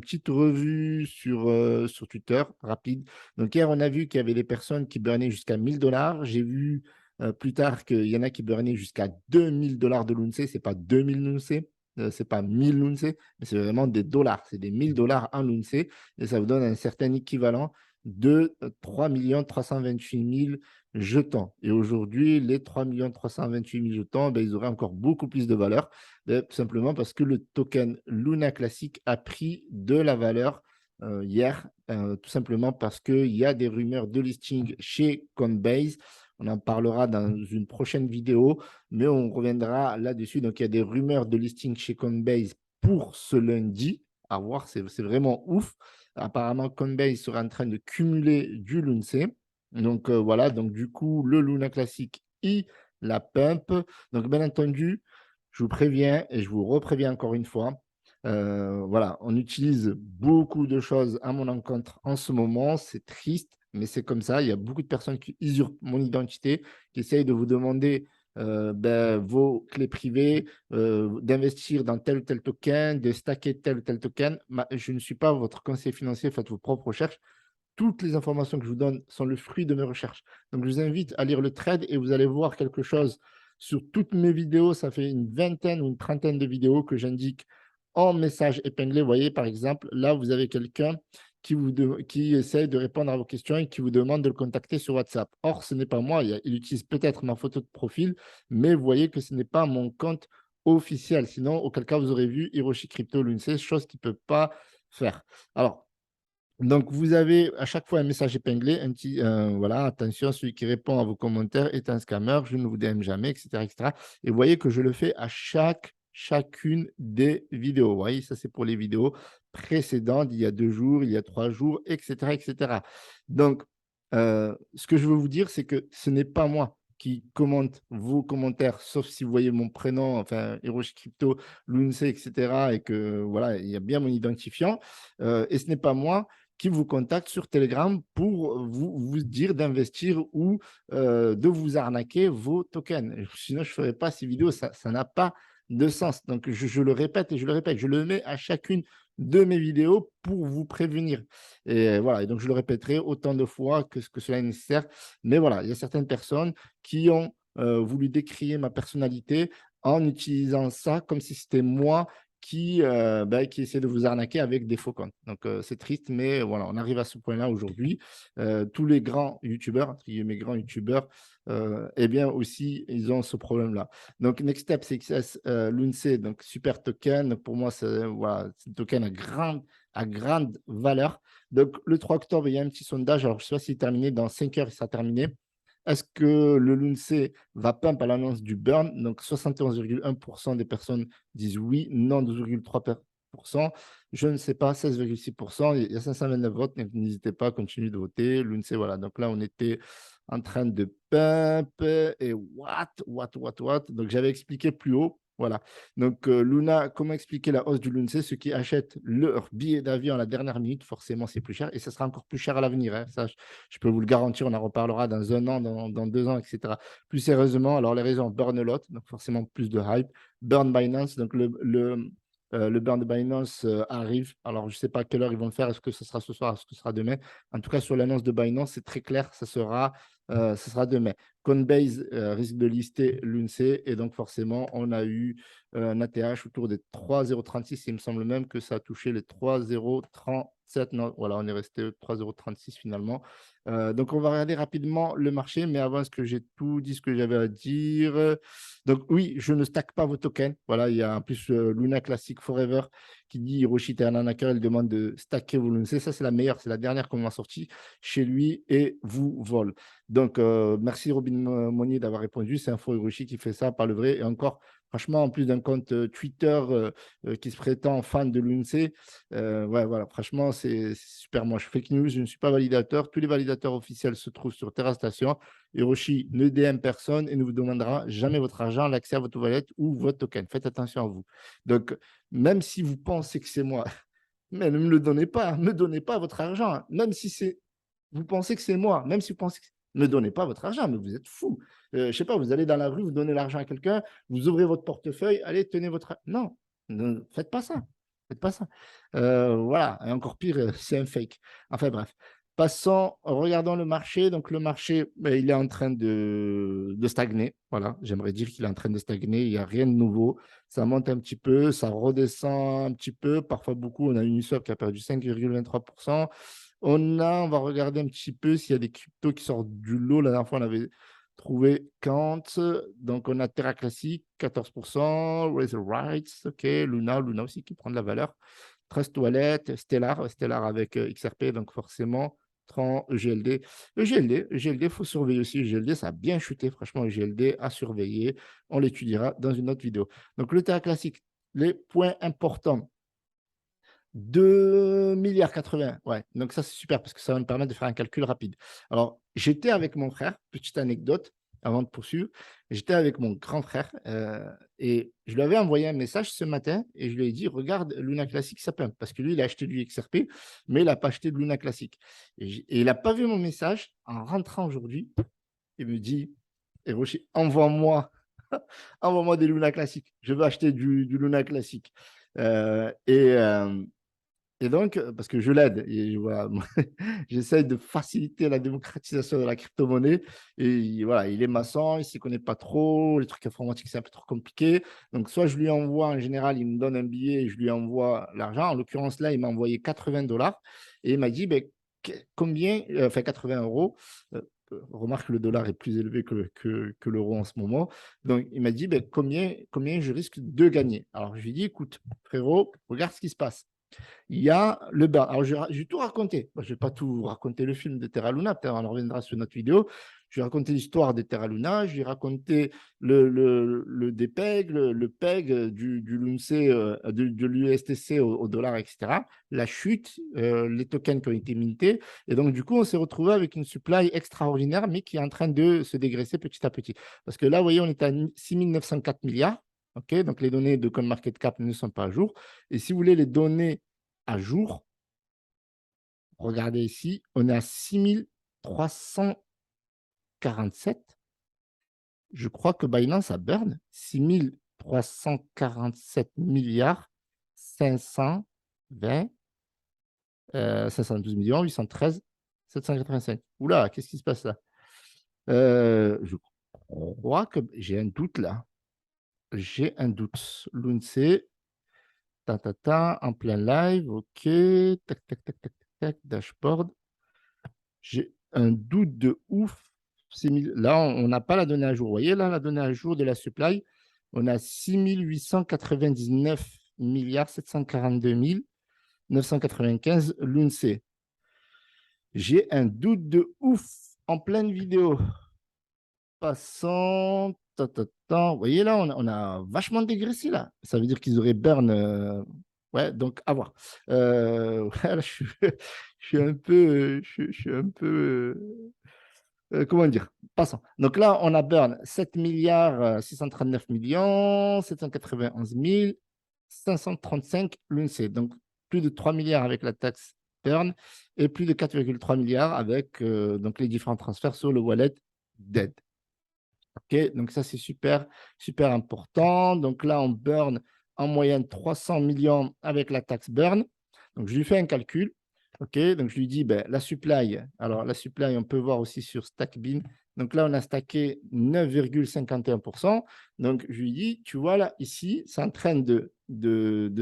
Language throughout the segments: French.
Petite revue sur Twitter rapide. Donc hier, on a vu qu'il y avait des personnes qui burnaient jusqu'à 1 000 $. J'ai vu plus tard qu'il y en a qui burnaient jusqu'à 2 000 $ de l'UNC. C'est pas 2 000 l'UNC, c'est pas 1 000 l'UNC, mais c'est vraiment des dollars. C'est des 1 000 $ en l'UNC et ça vous donne un certain équivalent de 3 328 000 jetons. Et aujourd'hui, les 3 328 000 jetons, ben, ils auraient encore beaucoup plus de valeur. Tout simplement parce que le token Luna Classic a pris de la valeur hier, tout simplement parce qu'il y a des rumeurs de listing chez Coinbase. On en parlera dans une prochaine vidéo, mais on reviendra là-dessus. Donc, il y a des rumeurs de listing chez Coinbase pour ce lundi. À voir, c'est vraiment ouf. Apparemment, Coinbase sera en train de cumuler du LUNC. Donc, voilà. Donc, du coup, le Luna Classic, il la pump. Donc, bien entendu, je vous préviens et je vous repréviens encore une fois. Voilà, on utilise beaucoup de choses à mon encontre en ce moment. C'est triste, mais c'est comme ça. Il y a beaucoup de personnes qui usurpent mon identité, qui essayent de vous demander ben, vos clés privées, d'investir dans tel ou tel token, de stacker tel ou tel token. Je ne suis pas votre conseiller financier, faites vos propres recherches. Toutes les informations que je vous donne sont le fruit de mes recherches. Donc, je vous invite à lire le trade et vous allez voir quelque chose sur toutes mes vidéos. Ça fait une vingtaine ou une trentaine de vidéos que j'indique en message épinglé. Vous voyez, par exemple, là, vous avez quelqu'un qui essaie de répondre à vos questions et qui vous demande de le contacter sur WhatsApp. Or, ce n'est pas moi. Il utilise peut-être ma photo de profil, mais vous voyez que ce n'est pas mon compte officiel. Sinon, auquel cas, vous aurez vu Hiroshi Crypto Lunce, chose qu'il ne peut pas faire. Alors, donc, vous avez à chaque fois un message épinglé, un petit, voilà, attention, celui qui répond à vos commentaires est un scammer, je ne vous DM jamais, etc., etc. Et vous voyez que je le fais à chacune des vidéos. Vous voyez, ça, c'est pour les vidéos précédentes, il y a 2 jours, il y a 3 jours, etc., etc. Donc, ce que je veux vous dire, c'est que ce n'est pas moi qui commente vos commentaires, sauf si vous voyez mon prénom, enfin, Hiroshi Crypto, Lunce, etc., et que, voilà, il y a bien mon identifiant. Et ce n'est pas moi qui vous contacte sur Telegram pour vous dire d'investir ou de vous arnaquer vos tokens. Sinon, je ne ferai pas ces vidéos, ça n'a pas de sens. Donc, je le répète et je le répète, je le mets à chacune de mes vidéos pour vous prévenir. Et voilà, et donc je le répéterai autant de fois que cela est nécessaire. Mais voilà, il y a certaines personnes qui ont voulu décrier ma personnalité en utilisant ça comme si c'était moi qui essaie de vous arnaquer avec des faux comptes. Donc, c'est triste, mais voilà, on arrive à ce point-là aujourd'hui. Tous les grands youtubeurs, entre guillemets grands youtubeurs, eh bien aussi, ils ont ce problème-là. Donc, Next Step CXS, l'UNC, donc super token. Donc, pour moi, voilà, c'est un token à grande valeur. Donc, le 3 octobre, il y a un petit sondage. Alors, je ne sais pas s'il est terminé. Dans 5 heures, il sera terminé. Est-ce que le LUNC va pump à l'annonce du burn? Donc 71,1% des personnes disent oui, non 12,3%. Je ne sais pas, 16,6%. Il y a 529 votes, donc n'hésitez pas à continuer de voter. L'UNC, voilà. Donc là, on était en train de pump et what. Donc j'avais expliqué plus haut. Voilà. Donc, Luna, comment expliquer la hausse du LUNC? Ceux qui achètent leur billet d'avion à la dernière minute, forcément, c'est plus cher et ça sera encore plus cher à l'avenir, hein. Ça, je peux vous le garantir, on en reparlera dans 1 an, dans 2 ans, etc. Plus sérieusement, alors les raisons, burn a lot, donc forcément plus de hype. Burn Binance, donc le burn de Binance arrive. Alors, je ne sais pas à quelle heure ils vont le faire. Est-ce que ce sera ce soir? Est-ce que ce sera demain? En tout cas, sur l'annonce de Binance, c'est très clair. Ce sera demain. Coinbase risque de lister l'UNC. Et donc, forcément, on a eu un ATH autour des 3,036. Il me semble même que ça a touché les 3,037. Non, voilà, on est resté 3,036 finalement. Donc, on va regarder rapidement le marché. Mais avant, est-ce que j'ai tout dit ce que j'avais à dire? Donc, oui, je ne stack pas vos tokens. Voilà, il y a en plus Luna Classic Forever qui dit Hiroshi Ternanaka, il demande de stacker vos Luna. Ça, c'est la meilleure, c'est la dernière qu'on m'a sortie chez lui et vous vole. Donc, merci Robin Monnier d'avoir répondu. C'est Info Hiroshi qui fait ça par le vrai. Et encore, franchement, en plus d'un compte Twitter qui se prétend fan de l'UNC, ouais, voilà, franchement, c'est super moche. Fake news, je ne suis pas validateur. Tous les validateurs officiels se trouvent sur TerraStation. Hiroshi ne DM personne et ne vous demandera jamais votre argent, l'accès à votre wallet ou votre token. Faites attention à vous. Donc, même si vous pensez que c'est moi, mais ne me le donnez pas. Ne donnez pas votre argent. Même si vous pensez que c'est moi, même si vous pensez que ne donnez pas votre argent, mais vous êtes fou. Je ne sais pas, vous allez dans la rue, vous donnez l'argent à quelqu'un, vous ouvrez votre portefeuille, allez, tenez votre. Non, ne faites pas ça. Faites pas ça. Voilà, et encore pire, c'est un fake. Enfin bref. Passons, regardons le marché. Donc le marché, beh, il est en train de stagner. Voilà, j'aimerais dire qu'il est en train de stagner. Il n'y a rien de nouveau. Ça monte un petit peu, ça redescend un petit peu. Parfois beaucoup. On a une Uniswap qui a perdu 5,23%. On va regarder un petit peu s'il y a des cryptos qui sortent du lot. La dernière fois, on avait trouvé Kant. Donc on a Terra Classic, 14%, Razor Rights, ok, Luna aussi qui prend de la valeur. Trust Wallet, Stellar avec XRP, donc forcément, Tron, EGLD. EGLD, il faut surveiller aussi. EGLD, ça a bien chuté, franchement, EGLD à surveiller. On l'étudiera dans une autre vidéo. Donc, le Terra Classic, les points importants. 2 milliards 80, ouais. Donc ça, c'est super parce que ça va me permettre de faire un calcul rapide. Alors, j'étais avec mon frère, petite anecdote avant de poursuivre. J'étais avec mon grand frère et je lui avais envoyé un message ce matin et je lui ai dit, regarde Luna Classic, ça pump. Parce que lui, il a acheté du XRP, mais il n'a pas acheté de Luna Classic. Et il n'a pas vu mon message. En rentrant aujourd'hui, il me dit, Hiroshi, envoie-moi des Luna Classic. Je veux acheter du Luna Classic. Euh, et, euh, et donc, parce que je l'aide, et voilà, j'essaie de faciliter la démocratisation de la crypto-monnaie. Et voilà, il est maçon, il ne s'y connaît pas trop, les trucs informatiques, c'est un peu trop compliqué. Donc, soit je lui envoie, en général, il me donne un billet et je lui envoie l'argent. En l'occurrence, là, il m'a envoyé 80 dollars et il m'a dit ben, combien, enfin 80 euros. Remarque, le dollar est plus élevé que l'euro en ce moment. Donc, il m'a dit ben, combien je risque de gagner. Alors, je lui ai dit écoute, frérot, regarde ce qui se passe. Il y a le bar. Alors, j'ai tout raconté. Je ne vais pas tout raconter le film de Terra Luna, peut-être on en reviendra sur notre vidéo. Je vais raconter l'histoire de Terra Luna, je vais raconter le DPEG, le PEG du LUNC, de l'USTC au dollar, etc. La chute, les tokens qui ont été mintés. Et donc, du coup, on s'est retrouvé avec une supply extraordinaire, mais qui est en train de se dégraisser petit à petit. Parce que là, vous voyez, on est à 6 904 milliards. OK, donc, les données de CoinMarketCap ne sont pas à jour. Et si vous voulez les données à jour, regardez ici, on est à 6 347. Je crois que Binance a burn 6 347 milliards 520, 512 millions 813 785. Oula, qu'est-ce qui se passe là? Je crois que j'ai un doute là. J'ai un doute. L'UNC, en plein live, ok. Tac, tac, tac, tac, tac, dashboard. J'ai un doute de ouf. Là, on n'a pas la donnée à jour. Vous voyez là, la donnée à jour de la supply, on a 6 899 milliards 742 995 l'UNC. J'ai un doute de ouf en pleine vidéo. Passant. Vous voyez là, on a vachement dégraissé là. Ça veut dire qu'ils auraient burn. Ouais, donc à voir. Voilà, je suis un peu. Je suis un peu. Comment dire? Passons. Donc là, on a burn 7 milliards 639 millions 791 535 l'UNC. Donc plus de 3 milliards avec la taxe burn et plus de 4,3 milliards avec donc les différents transferts sur le wallet dead. OK, donc ça, c'est super, super important. Donc là, on burn en moyenne 300 millions avec la taxe burn. Donc, je lui fais un calcul. OK, donc je lui dis, ben, la supply. Alors, la supply, on peut voir aussi sur StackBin. Donc là, on a stacké 9,51%. Donc, je lui dis, tu vois là, ici, c'est en train de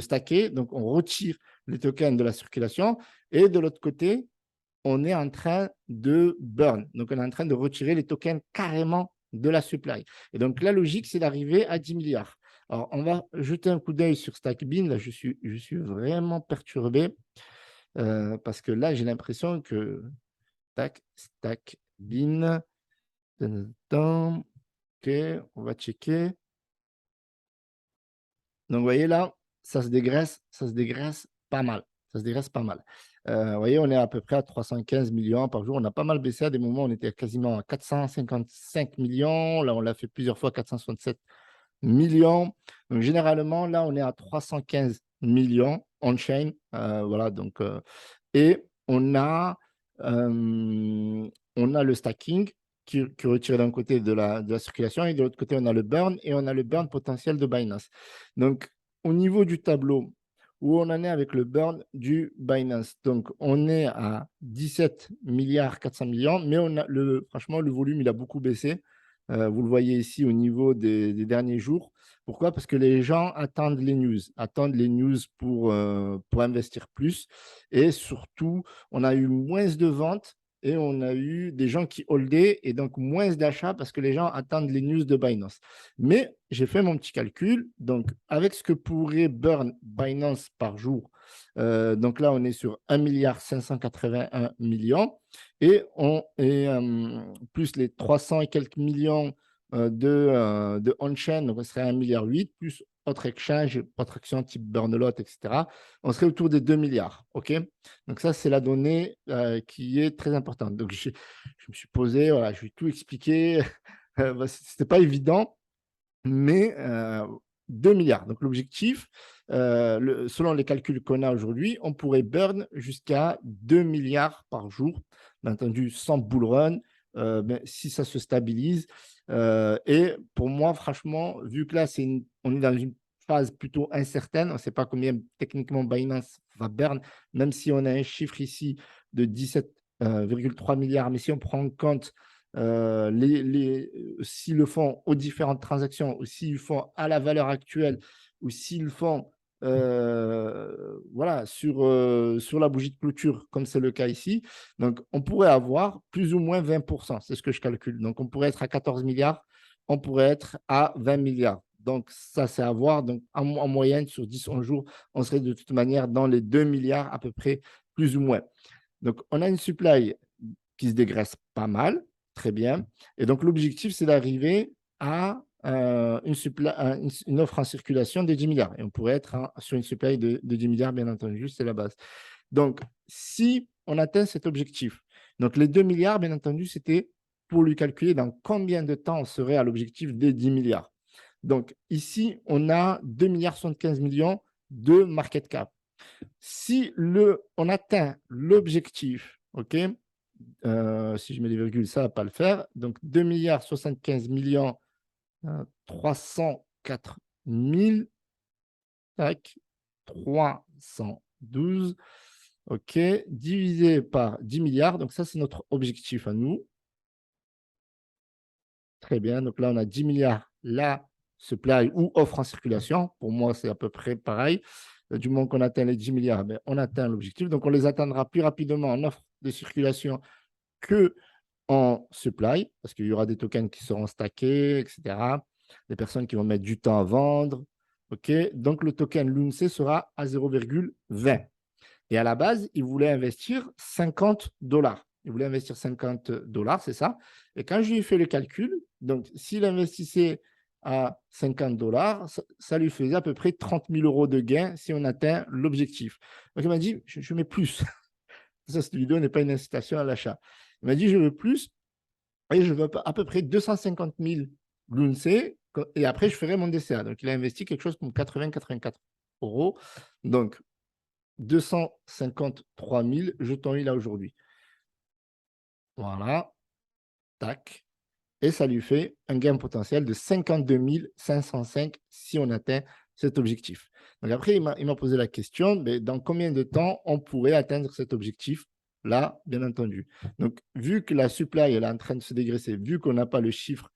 stacker. Donc, on retire les tokens de la circulation. Et de l'autre côté, on est en train de burn. Donc, on est en train de retirer les tokens carrément de la supply. Et donc, la logique, c'est d'arriver à 10 milliards. Alors, on va jeter un coup d'œil sur StackBin. Là, je suis vraiment perturbé parce que là, j'ai l'impression que StackBin. OK, on va checker. Donc, vous voyez là, ça se dégraisse pas mal. Ça se dégraisse pas mal. Vous voyez, on est à peu près à 315 millions par jour. On a pas mal baissé. À des moments, on était quasiment à 455 millions. Là, on l'a fait plusieurs fois, 467 millions. Donc, généralement, là, on est à 315 millions on-chain. Voilà, donc, et on a le stacking qui est retiré d'un côté de la circulation et de l'autre côté, on a le burn et on a le burn potentiel de Binance. Donc, au niveau du tableau, où on en est avec le burn du Binance. Donc, on est à 17 milliards 400 millions, mais franchement, le volume, il a beaucoup baissé. Vous le voyez ici au niveau des derniers jours. Pourquoi? Parce que les gens attendent les news pour investir plus. Et surtout, on a eu moins de ventes et on a eu des gens qui holdaient et donc moins d'achats parce que les gens attendent les news de Binance. Mais j'ai fait mon petit calcul. Donc, avec ce que pourrait burn Binance par jour, donc là, on est sur 1 milliard 581 millions plus les 300 et quelques millions de on-chain, donc on serait à 1,8 milliard, plus autres exchanges, autres actions type Burnelot, etc., on serait autour des 2 milliards. OK? Donc ça, c'est la donnée qui est très importante. Donc je me suis posé, voilà, je vais tout expliquer. Ce n'était pas évident, mais 2 milliards. Donc l'objectif, selon les calculs qu'on a aujourd'hui, on pourrait burn jusqu'à 2 milliards par jour, bien entendu sans bull run, si ça se stabilise. Et pour moi, franchement, vu que là, on est dans une phase plutôt incertaine, on ne sait pas combien techniquement Binance va burn, même si on a un chiffre ici de 17,3 milliards, mais si on prend en compte s'ils le font aux différentes transactions, ou s'ils le font à la valeur actuelle, ou s'ils le font voilà, sur la bougie de clôture, comme c'est le cas ici. Donc, on pourrait avoir plus ou moins 20%, c'est ce que je calcule. Donc, on pourrait être à 14 milliards, on pourrait être à 20 milliards. Donc, ça, c'est à voir. Donc, en moyenne, sur 10-11 jours, on serait de toute manière dans les 2 milliards à peu près, plus ou moins. Donc, on a une supply qui se dégraisse pas mal, très bien. Et donc, l'objectif, c'est d'arriver à une offre en circulation de 10 milliards. Et on pourrait être sur une supply de 10 milliards, bien entendu, c'est la base. Donc, si on atteint cet objectif, donc les 2 milliards, bien entendu, c'était pour lui calculer dans combien de temps on serait à l'objectif des 10 milliards. Donc, ici, on a 2 milliards 75 millions de market cap. Si on atteint l'objectif, OK, si je mets des virgules, ça ne va pas le faire. Donc, 2 milliards 75 millions 304 000, tac, 312, OK, divisé par 10 milliards. Donc, ça, c'est notre objectif à nous. Très bien. Donc, là, on a 10 milliards. Là, supply ou offre en circulation. Pour moi, c'est à peu près pareil. Du moment qu'on atteint les 10 milliards, ben, on atteint l'objectif. Donc, on les atteindra plus rapidement en offre de circulation que en supply, parce qu'il y aura des tokens qui seront stackés, etc. Des personnes qui vont mettre du temps à vendre. OK, donc, le token LUNC sera à 0,20. Et à la base, il voulait investir 50 dollars. Il voulait investir 50 dollars, c'est ça. Et quand je lui ai fait le calcul, donc s'il investissait à 50 dollars, ça lui faisait à peu près 30 000 euros de gain si on atteint l'objectif. Donc il m'a dit, je mets plus. Ça, cette vidéo n'est pas une incitation à l'achat. Il m'a dit, je veux plus et je veux à peu près 250 000 LUNC et après, je ferai mon DCA. Donc, il a investi quelque chose comme 80-84 euros. Donc, 253 000 jetons il a aujourd'hui. Voilà, tac. Et ça lui fait un gain potentiel de 52 505 si on atteint cet objectif. Donc après, il m'a posé la question, mais dans combien de temps on pourrait atteindre cet objectif? Là, bien entendu. Donc, vu que la supply elle est en train de se dégraisser, vu qu'on n'a pas le chiffre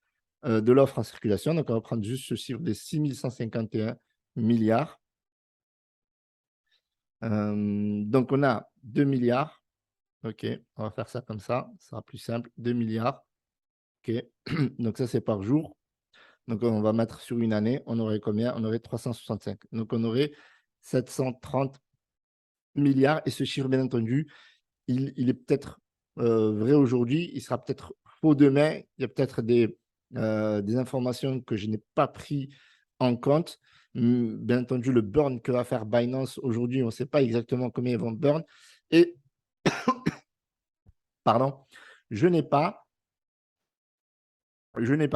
de l'offre en circulation, donc on va prendre juste ce chiffre de 6 151 milliards. Donc, on a 2 milliards. OK, on va faire ça comme ça sera plus simple. 2 milliards. OK, donc ça, c'est par jour. Donc, on va mettre sur une année, on aurait combien? On aurait 365. Donc, on aurait 730 milliards. Et ce chiffre, bien entendu, il est peut-être vrai aujourd'hui, il sera peut-être faux demain. Il y a peut-être des informations que je n'ai pas pris en compte. Bien entendu, le burn que va faire Binance aujourd'hui, on ne sait pas exactement combien ils vont burn. Et, pardon, je n'ai pas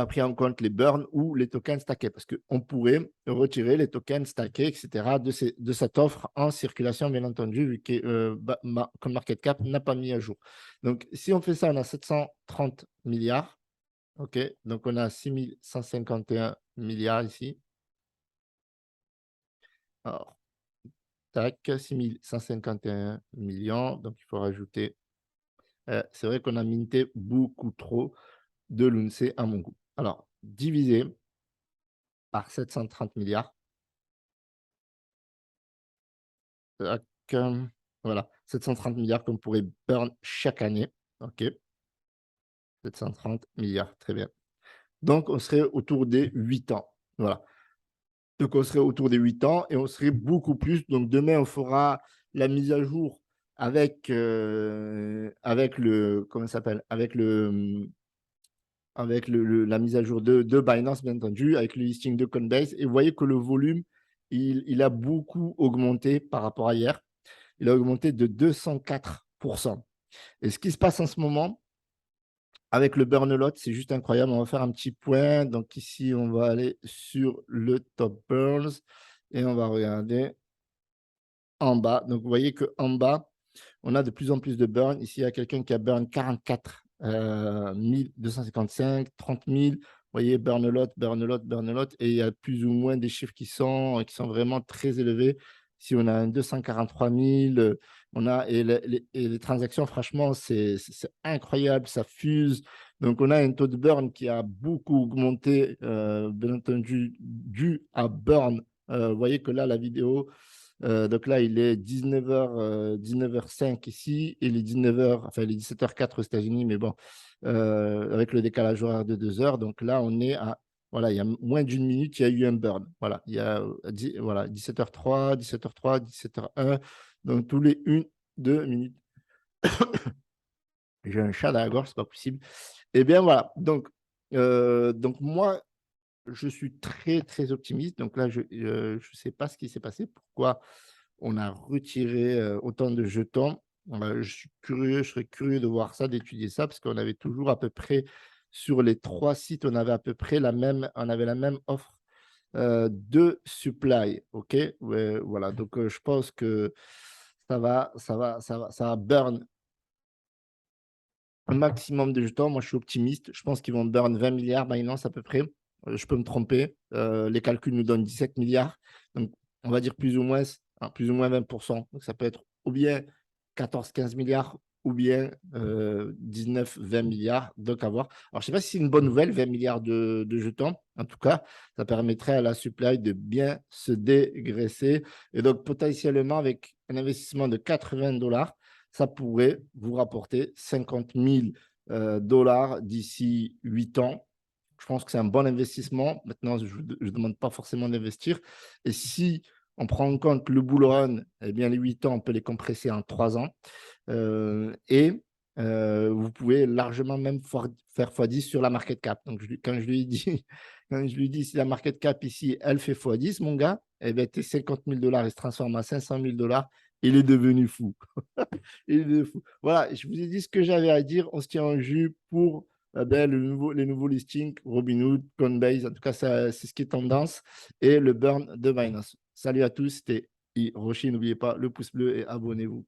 pris en compte les burns ou les tokens stackés parce qu'on pourrait retirer les tokens stackés, etc., de cette offre en circulation, bien entendu, vu que Market Cap n'a pas mis à jour. Donc, si on fait ça, on a 730 milliards. OK, donc on a 6 151 milliards ici. Alors, tac, 6151 millions. Donc, il faut rajouter. C'est vrai qu'on a minté beaucoup trop de l'UNC à mon goût. Alors, divisé par 730 milliards. Tac, voilà, 730 milliards qu'on pourrait burn chaque année. OK, 730 milliards, très bien. Donc, on serait autour des 8 ans. Voilà. Donc, on serait autour des 8 ans et on serait beaucoup plus. Donc, demain, on fera la mise à jour avec le, comment ça s'appelle? Avec la mise à jour de Binance, bien entendu, avec le listing de Coinbase. Et vous voyez que le volume, il a beaucoup augmenté par rapport à hier. Il a augmenté de 204%. Et ce qui se passe en ce moment, avec le burn a lot, c'est juste incroyable. On va faire un petit point. Donc ici, on va aller sur le top burns et on va regarder en bas. Donc vous voyez qu'en bas, on a de plus en plus de burn. Ici, il y a quelqu'un qui a burn 44 255, 30 000. Vous voyez, burn a lot, burn a lot, burn a lot. Et il y a plus ou moins des chiffres qui sont vraiment très élevés. Si on a un 243 000, on a, et les transactions, franchement, c'est incroyable, ça fuse. Donc, on a un taux de burn qui a beaucoup augmenté, bien entendu, dû à burn. Vous voyez que là, la vidéo, donc là, il est 19h05 ici, et il est 19h, enfin, il est 17h04 aux États-Unis, mais bon, avec le décalage horaire de 2 heures. Donc là, on est à, voilà, il y a moins d'une minute, il y a eu un burn. Voilà, il y a voilà, 17h03, 17h03, 17h01. Donc tous les 1, 2 minutes. J'ai un chat dans la gorge, c'est pas possible. Et bien voilà. Donc moi, je suis très, très optimiste. Donc là, je ne sais pas ce qui s'est passé, pourquoi on a retiré autant de jetons. Je serais curieux de voir ça, d'étudier ça, parce qu'on avait toujours à peu près, sur les 3 sites, on avait à peu près on avait la même offre de supply. OK? Ouais, voilà. Donc, je pense que ça va burn un maximum de jetons. Moi, je suis optimiste. Je pense qu'ils vont burn 20 milliards Binance à peu près. Je peux me tromper. Les calculs nous donnent 17 milliards. Donc, on va dire plus ou moins 20%. Donc, ça peut être ou bien 14-15 milliards ou bien 19-20 milliards. Donc, à voir. Alors, je ne sais pas si c'est une bonne nouvelle, 20 milliards de jetons. En tout cas, ça permettrait à la supply de bien se dégraisser. Et donc, potentiellement, avec un investissement de 80 $, ça pourrait vous rapporter 50 000 dollars d'ici 8 ans. Je pense que c'est un bon investissement. Maintenant, je ne demande pas forcément d'investir. Et si on prend en compte le bull run, eh bien, les 8 ans, on peut les compresser en 3 ans. Et vous pouvez largement même faire x10 sur la market cap. Donc, quand je lui dis, quand je lui dis si la market cap ici, elle fait x10, mon gars, eh bien, tes 50 000 dollars, il se transforme à 500 000 dollars. Il est devenu fou. Il est devenu fou. Voilà, je vous ai dit ce que j'avais à dire. On se tient en jus pour ben, les nouveaux listings, Robinhood, Coinbase. En tout cas, c'est ce qui est tendance. Et le burn de Binance. Salut à tous, c'était Hiroshi. N'oubliez pas le pouce bleu et abonnez-vous.